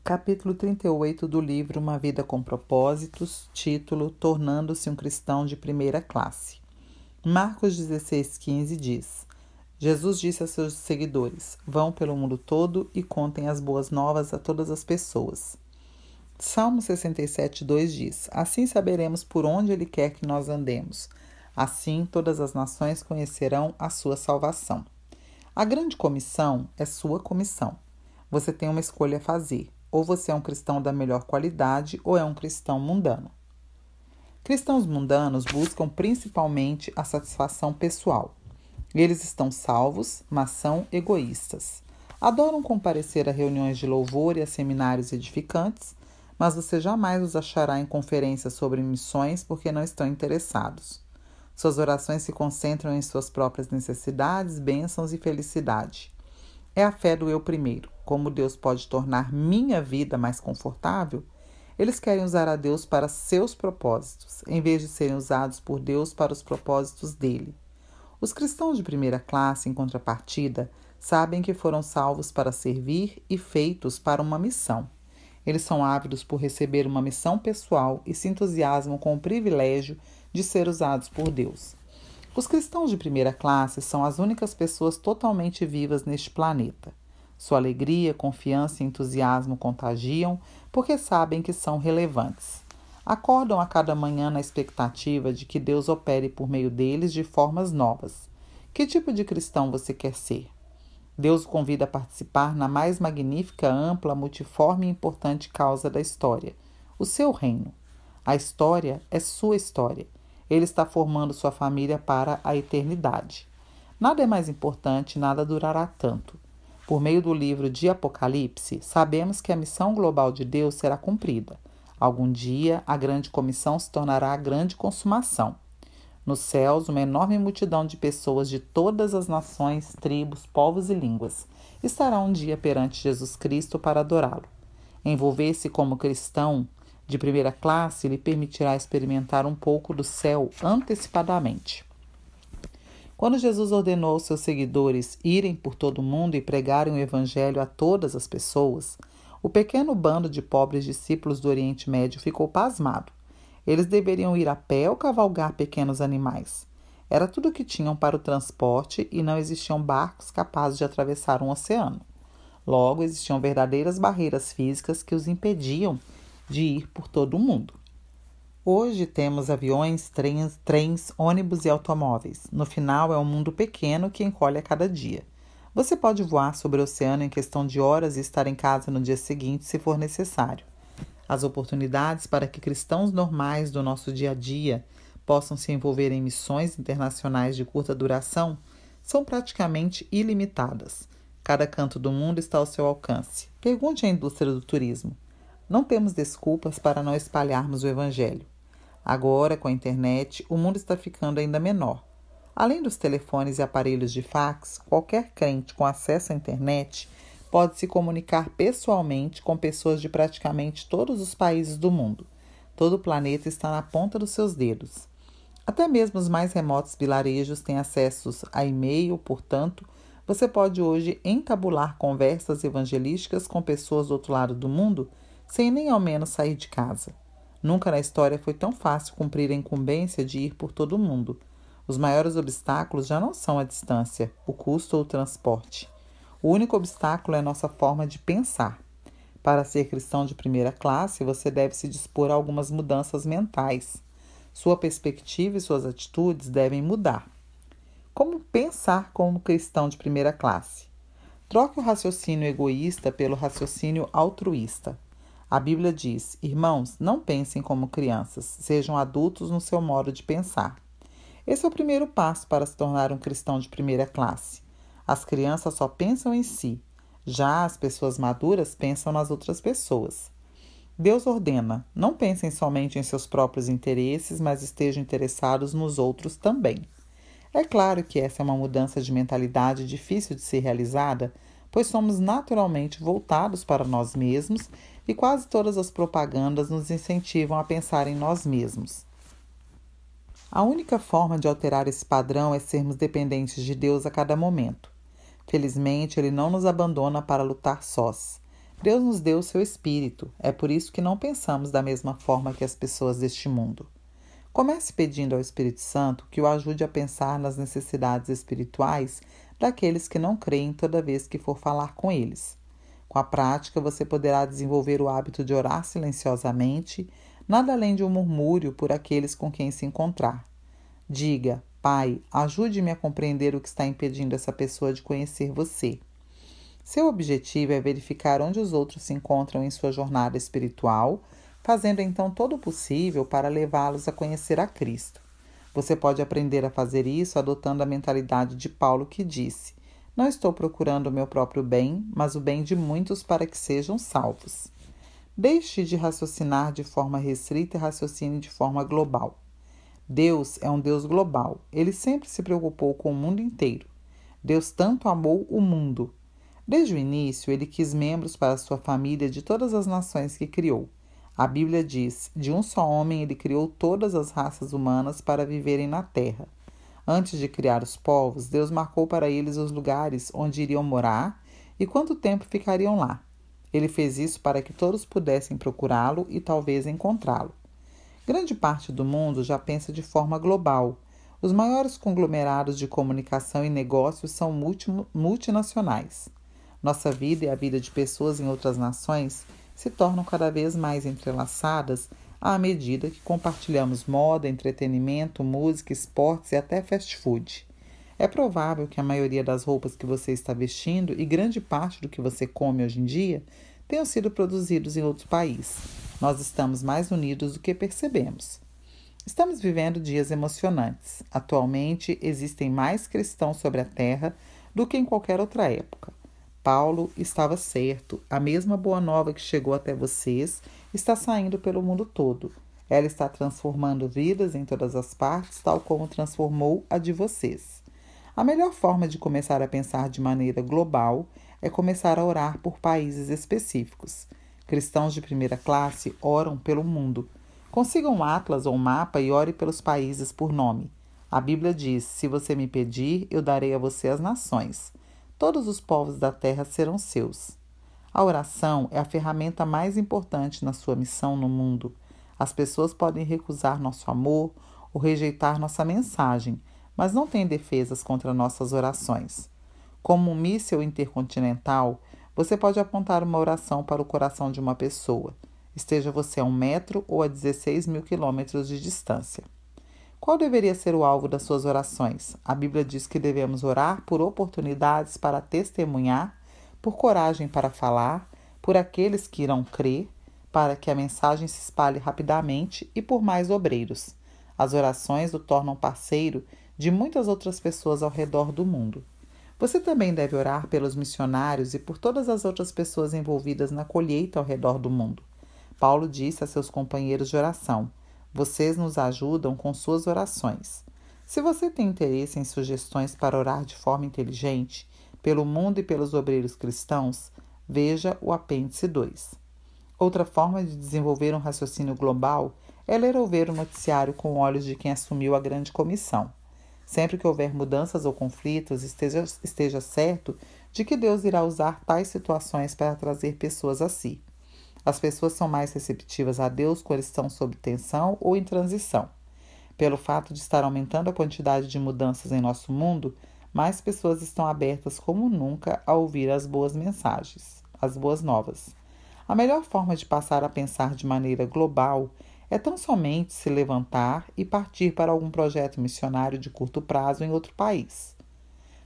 Capítulo 38 do livro Uma Vida com Propósitos, título Tornando-se um Cristão de Primeira Classe. Marcos 16,15 diz: Jesus disse a seus seguidores: vão pelo mundo todo e contem as boas novas a todas as pessoas. Salmo 67,2 diz: assim saberemos por onde Ele quer que nós andemos. Assim todas as nações conhecerão a sua salvação. A grande comissão é sua comissão. Você tem uma escolha a fazer. Ou você é um cristão da melhor qualidade ou é um cristão mundano. Cristãos mundanos buscam principalmente a satisfação pessoal. Eles estão salvos, mas são egoístas. Adoram comparecer a reuniões de louvor e a seminários edificantes, mas você jamais os achará em conferências sobre missões porque não estão interessados. Suas orações se concentram em suas próprias necessidades, bênçãos e felicidade. É a fé do eu primeiro. Como Deus pode tornar minha vida mais confortável? Eles querem usar a Deus para seus propósitos, em vez de serem usados por Deus para os propósitos dele. Os cristãos de primeira classe, em contrapartida, sabem que foram salvos para servir e feitos para uma missão. Eles são ávidos por receber uma missão pessoal e se entusiasmam com o privilégio de ser usados por Deus. Os cristãos de primeira classe são as únicas pessoas totalmente vivas neste planeta. Sua alegria, confiança e entusiasmo contagiam porque sabem que são relevantes. Acordam a cada manhã na expectativa de que Deus opere por meio deles de formas novas. Que tipo de cristão você quer ser? Deus o convida a participar na mais magnífica, ampla, multiforme e importante causa da história, o seu reino. A história é sua história. Ele está formando sua família para a eternidade. Nada é mais importante, nada durará tanto. Por meio do livro de Apocalipse, sabemos que a missão global de Deus será cumprida. Algum dia, a grande comissão se tornará a grande consumação. Nos céus, uma enorme multidão de pessoas de todas as nações, tribos, povos e línguas estará um dia perante Jesus Cristo para adorá-lo. Envolver-se como cristão de primeira classe lhe permitirá experimentar um pouco do céu antecipadamente. Quando Jesus ordenou aos seus seguidores irem por todo o mundo e pregarem o evangelho a todas as pessoas, o pequeno bando de pobres discípulos do Oriente Médio ficou pasmado. Eles deveriam ir a pé ou cavalgar pequenos animais. Era tudo o que tinham para o transporte e não existiam barcos capazes de atravessar um oceano. Logo, existiam verdadeiras barreiras físicas que os impediam de ir por todo o mundo. Hoje temos aviões, trens, ônibus e automóveis. No final, é um mundo pequeno que encolhe a cada dia. Você pode voar sobre o oceano em questão de horas e estar em casa no dia seguinte, se for necessário. As oportunidades para que cristãos normais do nosso dia a dia possam se envolver em missões internacionais de curta duração são praticamente ilimitadas. Cada canto do mundo está ao seu alcance. Pergunte à indústria do turismo. Não temos desculpas para não espalharmos o Evangelho. Agora, com a internet, o mundo está ficando ainda menor. Além dos telefones e aparelhos de fax, qualquer crente com acesso à internet pode se comunicar pessoalmente com pessoas de praticamente todos os países do mundo. Todo o planeta está na ponta dos seus dedos. Até mesmo os mais remotos vilarejos têm acesso a e-mail, portanto, você pode hoje entabular conversas evangelísticas com pessoas do outro lado do mundo sem nem ao menos sair de casa. Nunca na história foi tão fácil cumprir a incumbência de ir por todo o mundo. Os maiores obstáculos já não são a distância, o custo ou o transporte. O único obstáculo é a nossa forma de pensar. Para ser cristão de primeira classe, você deve se dispor a algumas mudanças mentais. Sua perspectiva e suas atitudes devem mudar. Como pensar como cristão de primeira classe? Troque o raciocínio egoísta pelo raciocínio altruísta. A Bíblia diz: irmãos, não pensem como crianças, sejam adultos no seu modo de pensar. Esse é o primeiro passo para se tornar um cristão de primeira classe. As crianças só pensam em si, já as pessoas maduras pensam nas outras pessoas. Deus ordena: não pensem somente em seus próprios interesses, mas estejam interessados nos outros também. É claro que essa é uma mudança de mentalidade difícil de ser realizada, pois somos naturalmente voltados para nós mesmos e quase todas as propagandas nos incentivam a pensar em nós mesmos. A única forma de alterar esse padrão é sermos dependentes de Deus a cada momento. Felizmente, Ele não nos abandona para lutar sós. Deus nos deu o seu Espírito, é por isso que não pensamos da mesma forma que as pessoas deste mundo. Comece pedindo ao Espírito Santo que o ajude a pensar nas necessidades espirituais daqueles que não creem toda vez que for falar com eles. Com a prática, você poderá desenvolver o hábito de orar silenciosamente, nada além de um murmúrio por aqueles com quem se encontrar. Diga: Pai, ajude-me a compreender o que está impedindo essa pessoa de conhecer você. Seu objetivo é verificar onde os outros se encontram em sua jornada espiritual, fazendo então todo o possível para levá-los a conhecer a Cristo. Você pode aprender a fazer isso adotando a mentalidade de Paulo, que disse: Não estou procurando o meu próprio bem, mas o bem de muitos para que sejam salvos. Deixe de raciocinar de forma restrita e raciocine de forma global. Deus é um Deus global. Ele sempre se preocupou com o mundo inteiro. Deus tanto amou o mundo. Desde o início, ele quis membros para sua família de todas as nações que criou. A Bíblia diz: de um só homem ele criou todas as raças humanas para viverem na terra. Antes de criar os povos, Deus marcou para eles os lugares onde iriam morar e quanto tempo ficariam lá. Ele fez isso para que todos pudessem procurá-lo e talvez encontrá-lo. Grande parte do mundo já pensa de forma global. Os maiores conglomerados de comunicação e negócios são multinacionais. Nossa vida e a vida de pessoas em outras nações se tornam cada vez mais entrelaçadas à medida que compartilhamos moda, entretenimento, música, esportes e até fast food. É provável que a maioria das roupas que você está vestindo e grande parte do que você come hoje em dia tenham sido produzidos em outro país. Nós estamos mais unidos do que percebemos. Estamos vivendo dias emocionantes. Atualmente, existem mais cristãos sobre a terra do que em qualquer outra época. Paulo estava certo. A mesma boa nova que chegou até vocês está saindo pelo mundo todo. Ela está transformando vidas em todas as partes, tal como transformou a de vocês. A melhor forma de começar a pensar de maneira global é começar a orar por países específicos. Cristãos de primeira classe oram pelo mundo. Consiga um atlas ou um mapa e ore pelos países por nome. A Bíblia diz: se você me pedir, eu darei a você as nações. Todos os povos da terra serão seus. A oração é a ferramenta mais importante na sua missão no mundo. As pessoas podem recusar nosso amor ou rejeitar nossa mensagem, mas não têm defesas contra nossas orações. Como um míssil intercontinental, você pode apontar uma oração para o coração de uma pessoa, esteja você a 1 metro ou a 16 mil quilômetros de distância. Qual deveria ser o alvo das suas orações? A Bíblia diz que devemos orar por oportunidades para testemunhar, por coragem para falar, por aqueles que irão crer, para que a mensagem se espalhe rapidamente e por mais obreiros. As orações o tornam parceiro de muitas outras pessoas ao redor do mundo. Você também deve orar pelos missionários e por todas as outras pessoas envolvidas na colheita ao redor do mundo. Paulo disse a seus companheiros de oração: vocês nos ajudam com suas orações. Se você tem interesse em sugestões para orar de forma inteligente, pelo mundo e pelos obreiros cristãos, veja o apêndice 2. Outra forma de desenvolver um raciocínio global é ler ou ver o noticiário com olhos de quem assumiu a grande comissão. Sempre que houver mudanças ou conflitos, esteja certo de que Deus irá usar tais situações para trazer pessoas a si. As pessoas são mais receptivas a Deus quando estão sob tensão ou em transição. Pelo fato de estar aumentando a quantidade de mudanças em nosso mundo, mais pessoas estão abertas como nunca a ouvir as boas mensagens, as boas novas. A melhor forma de passar a pensar de maneira global é tão somente se levantar e partir para algum projeto missionário de curto prazo em outro país.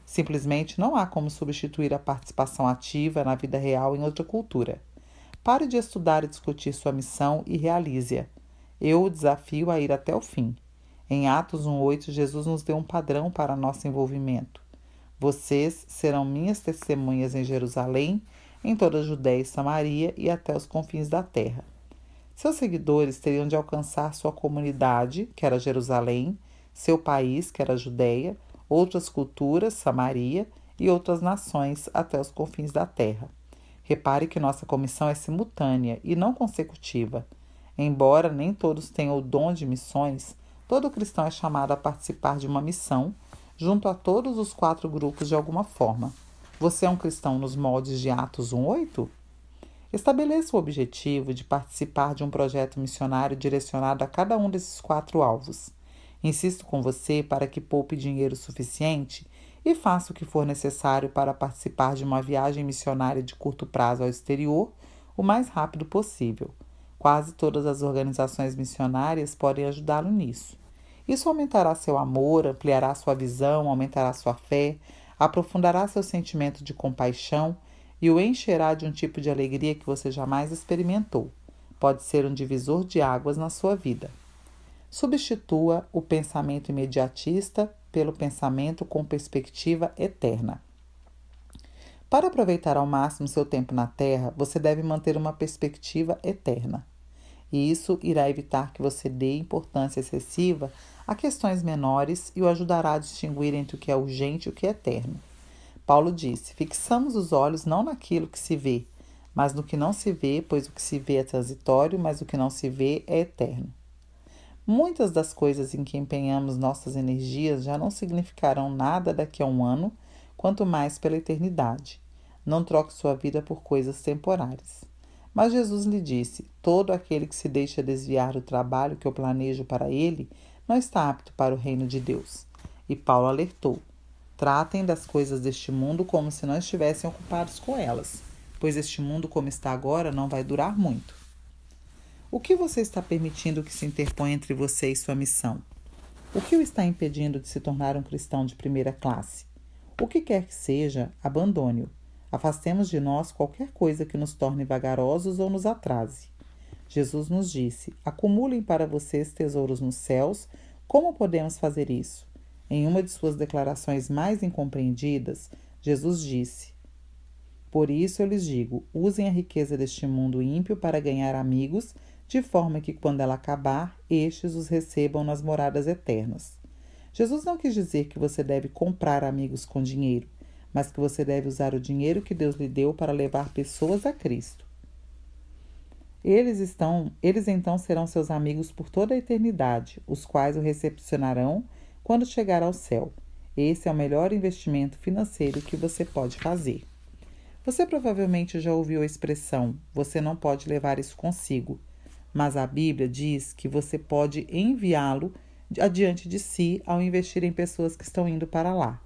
Simplesmente não há como substituir a participação ativa na vida real em outra cultura. Pare de estudar e discutir sua missão e realize-a. Eu o desafio a ir até o fim. Em Atos 1:8, Jesus nos deu um padrão para nosso envolvimento. Vocês serão minhas testemunhas em Jerusalém, em toda a Judéia e Samaria e até os confins da terra. Seus seguidores teriam de alcançar sua comunidade, que era Jerusalém, seu país, que era a Judéia, outras culturas, Samaria, e outras nações até os confins da terra. Repare que nossa comissão é simultânea e não consecutiva. Embora nem todos tenham o dom de missões, todo cristão é chamado a participar de uma missão, junto a todos os 4 grupos de alguma forma. Você é um cristão nos moldes de Atos 1:8? Estabeleça o objetivo de participar de um projeto missionário direcionado a cada um desses 4 alvos. Insisto com você para que poupe dinheiro suficiente e faça o que for necessário para participar de uma viagem missionária de curto prazo ao exterior o mais rápido possível. Quase todas as organizações missionárias podem ajudá-lo nisso. Isso aumentará seu amor, ampliará sua visão, aumentará sua fé, aprofundará seu sentimento de compaixão e o encherá de um tipo de alegria que você jamais experimentou. Pode ser um divisor de águas na sua vida. Substitua o pensamento imediatista pelo pensamento com perspectiva eterna. Para aproveitar ao máximo seu tempo na Terra, você deve manter uma perspectiva eterna. E isso irá evitar que você dê importância excessiva a questões menores e o ajudará a distinguir entre o que é urgente e o que é eterno. Paulo disse: fixamos os olhos não naquilo que se vê, mas no que não se vê, pois o que se vê é transitório, mas o que não se vê é eterno. Muitas das coisas em que empenhamos nossas energias já não significarão nada daqui a um ano, quanto mais pela eternidade. Não troque sua vida por coisas temporárias. Mas Jesus lhe disse: todo aquele que se deixa desviar do trabalho que eu planejo para ele, não está apto para o reino de Deus. E Paulo alertou: tratem das coisas deste mundo como se não estivessem ocupados com elas, pois este mundo como está agora não vai durar muito. O que você está permitindo que se interponha entre você e sua missão? O que o está impedindo de se tornar um cristão de primeira classe? O que quer que seja, abandone-o. Afastemos de nós qualquer coisa que nos torne vagarosos ou nos atrase. Jesus nos disse: acumulem para vocês tesouros nos céus. Como podemos fazer isso? Em uma de suas declarações mais incompreendidas, Jesus disse: por isso eu lhes digo, usem a riqueza deste mundo ímpio para ganhar amigos, de forma que, quando ela acabar, estes os recebam nas moradas eternas. Jesus não quis dizer que você deve comprar amigos com dinheiro, mas que você deve usar o dinheiro que Deus lhe deu para levar pessoas a Cristo. Eles então serão seus amigos por toda a eternidade, os quais o recepcionarão quando chegar ao céu. Esse é o melhor investimento financeiro que você pode fazer. Você provavelmente já ouviu a expressão: você não pode levar isso consigo, mas a Bíblia diz que você pode enviá-lo adiante de si ao investir em pessoas que estão indo para lá.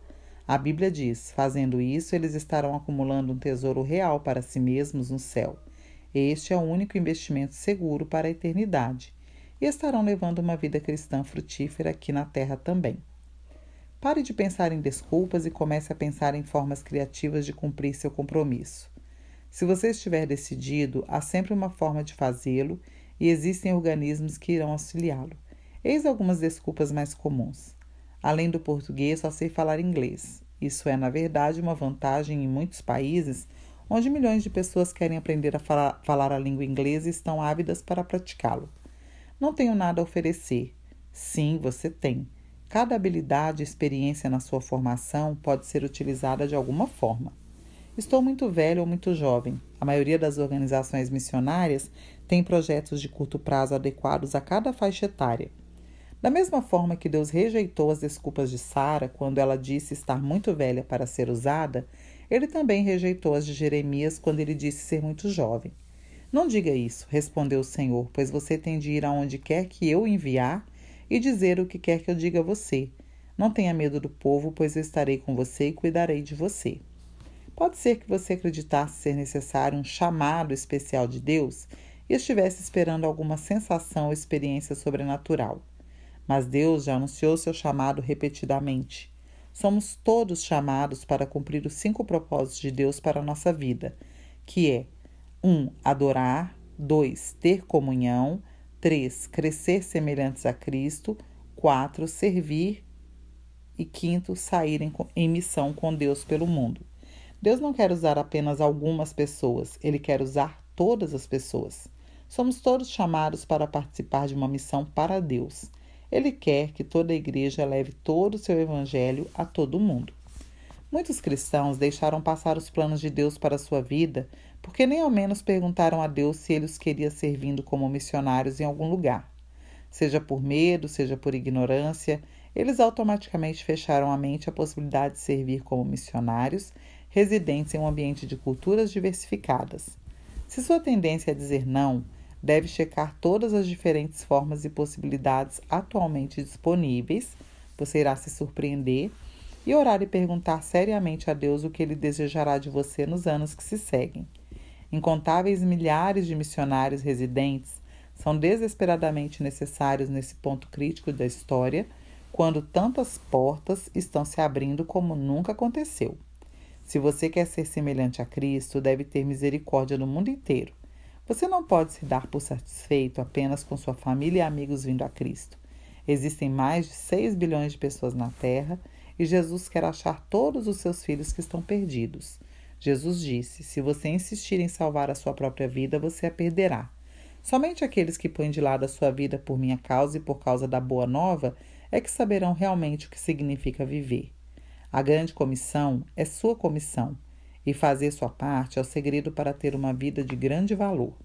A Bíblia diz: fazendo isso, eles estarão acumulando um tesouro real para si mesmos no céu. Este é o único investimento seguro para a eternidade, e estarão levando uma vida cristã frutífera aqui na terra também. Pare de pensar em desculpas e comece a pensar em formas criativas de cumprir seu compromisso. Se você estiver decidido, há sempre uma forma de fazê-lo e existem organismos que irão auxiliá-lo. Eis algumas desculpas mais comuns. Além do português, só sei falar inglês. Isso é, na verdade, uma vantagem em muitos países onde milhões de pessoas querem aprender a falar a língua inglesa e estão ávidas para praticá-lo. Não tenho nada a oferecer. Sim, você tem. Cada habilidade e experiência na sua formação pode ser utilizada de alguma forma. Estou muito velho ou muito jovem. A maioria das organizações missionárias tem projetos de curto prazo adequados a cada faixa etária. Da mesma forma que Deus rejeitou as desculpas de Sara quando ela disse estar muito velha para ser usada, ele também rejeitou as de Jeremias quando ele disse ser muito jovem. Não diga isso, respondeu o Senhor, pois você tem de ir aonde quer que eu o enviar e dizer o que quer que eu diga a você. Não tenha medo do povo, pois eu estarei com você e cuidarei de você. Pode ser que você acreditasse ser necessário um chamado especial de Deus e estivesse esperando alguma sensação ou experiência sobrenatural. Mas Deus já anunciou seu chamado repetidamente. Somos todos chamados para cumprir os 5 propósitos de Deus para a nossa vida, que é 1. Adorar, 2. Ter comunhão, 3. Crescer semelhantes a Cristo, 4. Servir e 5. Sair em missão com Deus pelo mundo. Deus não quer usar apenas algumas pessoas, Ele quer usar todas as pessoas. Somos todos chamados para participar de uma missão para Deus. Ele quer que toda a igreja leve todo o seu evangelho a todo mundo. Muitos cristãos deixaram passar os planos de Deus para a sua vida porque nem ao menos perguntaram a Deus se Ele os queria servindo como missionários em algum lugar. Seja por medo, seja por ignorância, eles automaticamente fecharam a mente à possibilidade de servir como missionários, residentes em um ambiente de culturas diversificadas. Se sua tendência é dizer não, deve checar todas as diferentes formas e possibilidades atualmente disponíveis. Você irá se surpreender e orar e perguntar seriamente a Deus o que Ele desejará de você nos anos que se seguem. Incontáveis milhares de missionários residentes são desesperadamente necessários nesse ponto crítico da história, quando tantas portas estão se abrindo como nunca aconteceu. Se você quer ser semelhante a Cristo, deve ter misericórdia no mundo inteiro. Você não pode se dar por satisfeito apenas com sua família e amigos vindo a Cristo. Existem mais de 6 bilhões de pessoas na Terra e Jesus quer achar todos os seus filhos que estão perdidos. Jesus disse: se você insistir em salvar a sua própria vida, você a perderá. Somente aqueles que põem de lado a sua vida por minha causa e por causa da boa nova é que saberão realmente o que significa viver. A grande comissão é sua comissão, e fazer sua parte é o segredo para ter uma vida de grande valor.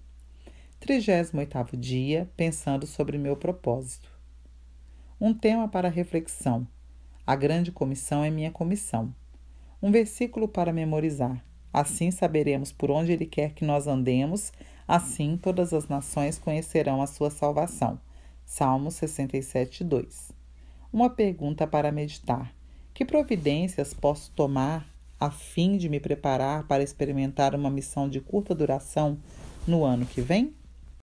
38º dia, pensando sobre meu propósito. Um tema para reflexão. A grande comissão é minha comissão. Um versículo para memorizar. Assim saberemos por onde Ele quer que nós andemos, assim todas as nações conhecerão a sua salvação. Salmo 67:2. Uma pergunta para meditar. Que providências posso tomar a fim de me preparar para experimentar uma missão de curta duração no ano que vem?